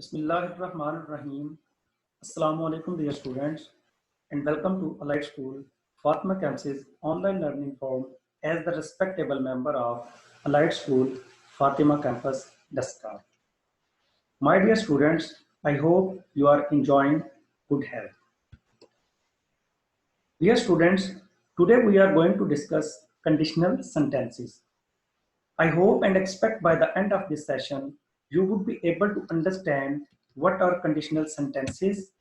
Bismillahirrahmanirrahim. Assalamu alaikum, dear students, and welcome to Allied School, Fatima Camps's online learning forum as the respectable member of Allied School, Fatima Campus, Daska. My dear students, I hope you are enjoying good health. Dear students, today we are going to discuss conditional sentences. I hope and expect by the end of this session, you would be able to understand what are conditional sentences,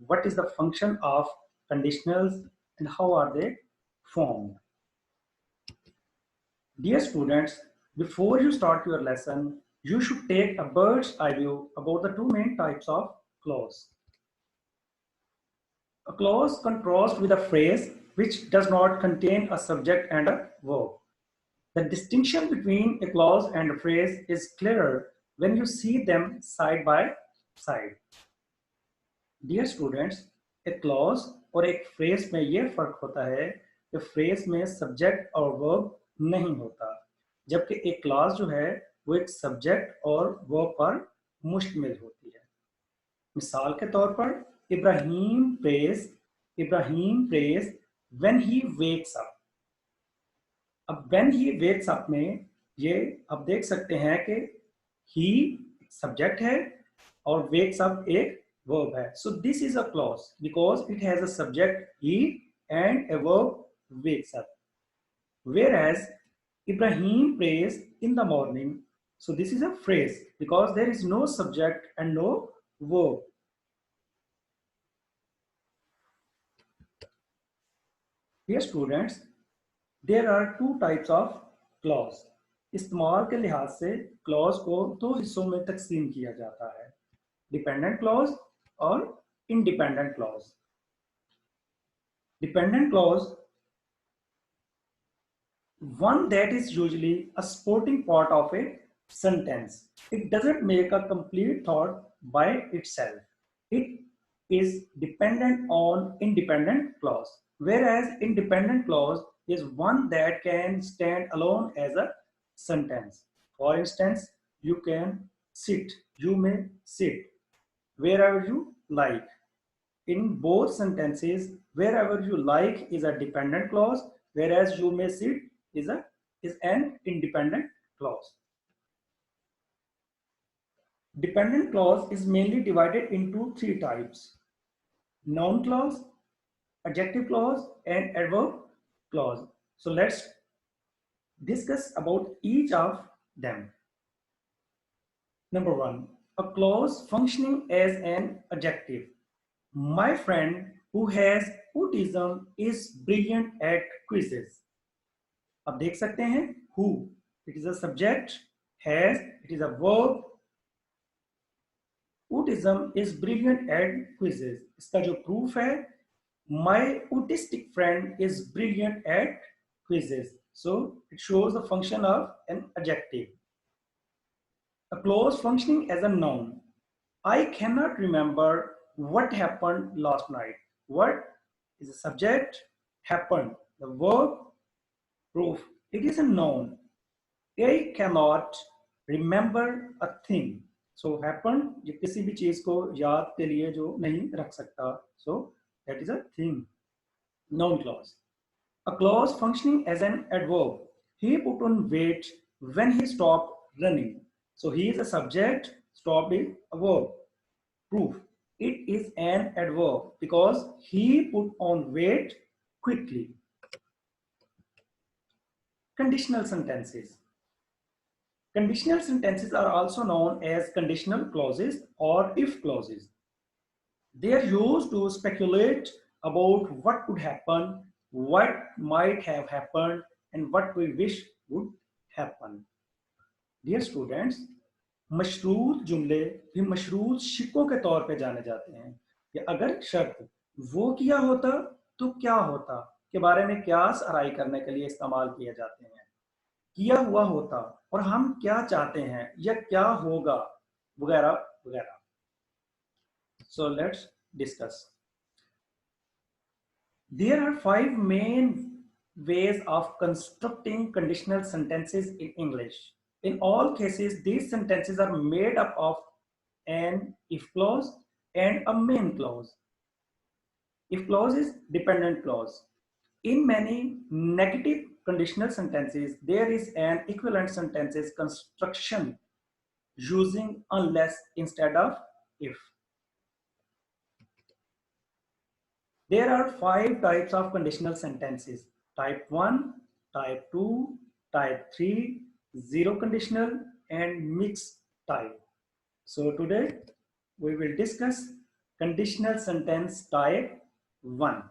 what is the function of conditionals, and how are they formed. Dear students, before you start your lesson, you should take a bird's eye view about the two main types of clause. A clause contrasts with a phrase which does not contain a subject and a verb. The distinction between a clause and a phrase is clearer when you see them side by side. Dear students, a clause और एक phrase में ये फर्क होता है कि phrase में subject और verb नहीं होता, जबकि एक clause जो है वो एक subject और verb पर मुश्तमिल होती है. मिसाल के तौर पर Ibrahim prays when he wakes up. अब when he wakes up में ये अब देख सकते हैं कि he subject है और wakes up एक verb है. So this is a clause because it has a subject he and a verb wakes up. Whereas Ibrahim prays in the morning. So this is a phrase because there is no subject and no verb. Dear students, there are two types of clause. इस्तेमाल के लिहाज से clause को दो हिस्सों में तकसीम किया जाता है, dependent clause और independent clause. Dependent clause, one that is usually a supporting part of a sentence. It doesn't make a complete thought by itself. It is dependent on independent clause. Whereas independent clause is one that can stand alone as a sentence. For instance, you may sit wherever you like. In both sentences, wherever you like is a dependent clause, whereas you may sit is an independent clause. Dependent clause is mainly divided into three types: noun clause, adjective clause, and adverb clause. So let's discuss about each of them. Number one, a clause functioning as an adjective. My friend who has autism is brilliant at quizzes. अब देख सकते हैं who, it is a subject, has, it is a verb. Autism is brilliant at quizzes. इसका जो proof है, my autistic friend is brilliant at quizzes. So it shows the function of an adjective. A clause functioning as a noun. I cannot remember what happened last night. What is the subject? Happened. The verb, proof. It is a noun. I cannot remember a thing. So happened, ये किसी भी चीज को याद के लिए जो नहीं रख सकता. So that is a thing. Noun clause. A clause functioning as an adverb. He put on weight when he stopped running. So he is a subject, stopped is a verb. Proof. It is an adverb because he put on weight quickly. Conditional sentences. Conditional sentences are also known as conditional clauses or if clauses. They are used to speculate about what could happen, what might have happened, and what we wish would happen. Dear students, मशरूत जुमले भी मशरूत शिकों के तौर पे जाने जाते हैं कि अगर शर्त वो किया होता तो क्या होता के बारे में क्यास आराई करने के लिए इस्तेमाल किए जाते हैं. किया हुआ होता और हम क्या चाहते हैं या क्या होगा वगैरह वगैरह. So let's discuss. There are 5 main ways of constructing conditional sentences in English. In all cases, these sentences are made up of an if clause and a main clause. If clause is dependent clause. In many negative conditional sentences, there is an equivalent sentences construction using unless instead of if. There are 5 types of conditional sentences: type 1, type 2, type 3, zero conditional, and mixed type. So today we will discuss conditional sentence type 1.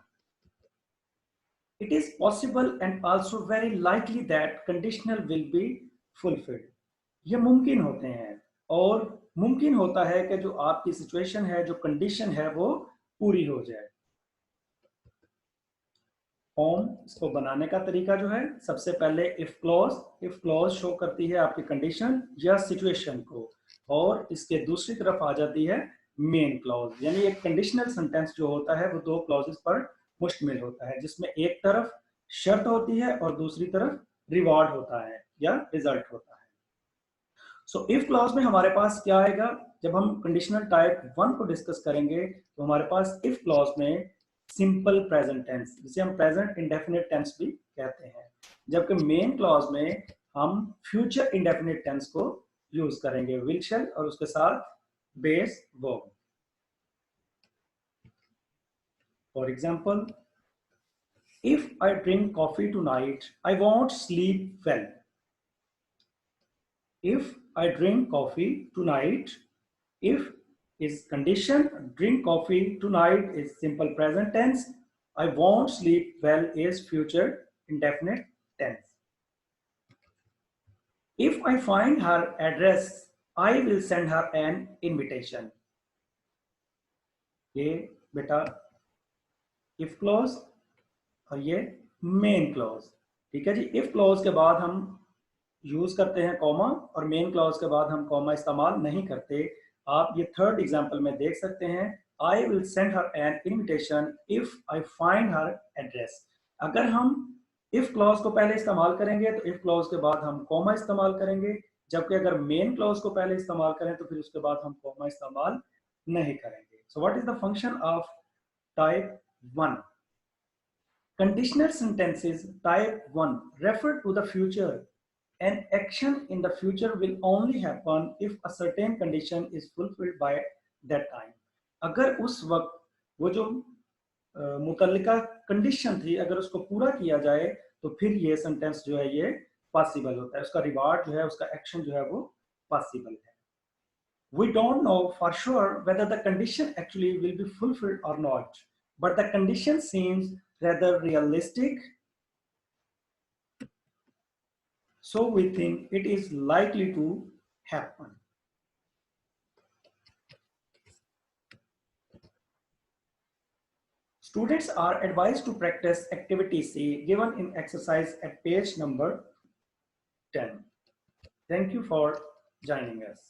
It is possible and also very likely that conditional will be fulfilled. ये मुमकिन होते हैं और मुमकिन होता है कि जो आपकी सिचुएशन है, जो कंडीशन है, वो पूरी हो जाए। फॉर्म इसको बनाने का तरीका जो है, सबसे पहले इफ क्लॉज शो करती है आपकी कंडीशन या सिचुएशन को, और इसके दूसरी तरफ आ जाती है मेन क्लॉज। यानी एक कंडीशनल सेंटेंस जो होता है वो 2 क्लॉजेस पर मुश्तमिल होता है, जिसमें एक तरफ शर्त होती है और दूसरी तरफ रिवॉर्ड होता है या रिजल्ट होता है। सो इफ क्लॉज में हमारे पास क्या आएगा? जब हम कंडीशनल टाइप 1 को डिस्कस करेंगे तो हमारे पास इफ क्लॉज में सिंपल प्रेजेंट टेंस, जिसे हम प्रेजेंट इंडेफिनिट टेंस भी कहते हैं, जबकि मेन क्लॉज में हम फ्यूचर इंडेफिनिट टेंस को यूज करेंगे, विल शैल और उसके साथ base verb. For example, if I drink coffee tonight, I won't sleep well. If I drink coffee tonight, if is condition, drink coffee tonight is simple present tense, I won't sleep well is future indefinite tense. If I find her address, I will send her an invitation. ये बेटा if clause और ये main clause. ठीक है जी, if clause के बाद हम use करते हैं कॉमा और मेन क्लॉज के बाद हम कॉमा इस्तेमाल नहीं करते। आप ये थर्ड एग्जांपल में देख सकते हैं, I will send her N invitation if I find her address. अगर हम इफ क्लॉज को पहले इस्तेमाल करेंगे तो इफ क्लॉज के बाद हम कॉमा इस्तेमाल करेंगे, जबकि अगर मेन क्लॉज को पहले इस्तेमाल करें तो फिर उसके बाद हम कॉमा इस्तेमाल नहीं करेंगे। So what is the function of type 1? Conditional sentences type 1 refer to the future. An action in the future will only happen if a certain condition is fulfilled by that time. अगर उस वक्त वो जो मुतल्लिका condition थी अगर उसको पूरा किया जाए तो फिर ये सेंटेंस जो है ये पॉसिबल होता है, उसका रिवार्ड जो है, उसका एक्शन जो है वो पॉसिबल है। We don't know for sure whether the condition actually will be fulfilled or not, but the condition seems rather realistic, so we think it is likely to happen. Students are advised to practice activity C given in exercise at page number 10. Thank you for joining us.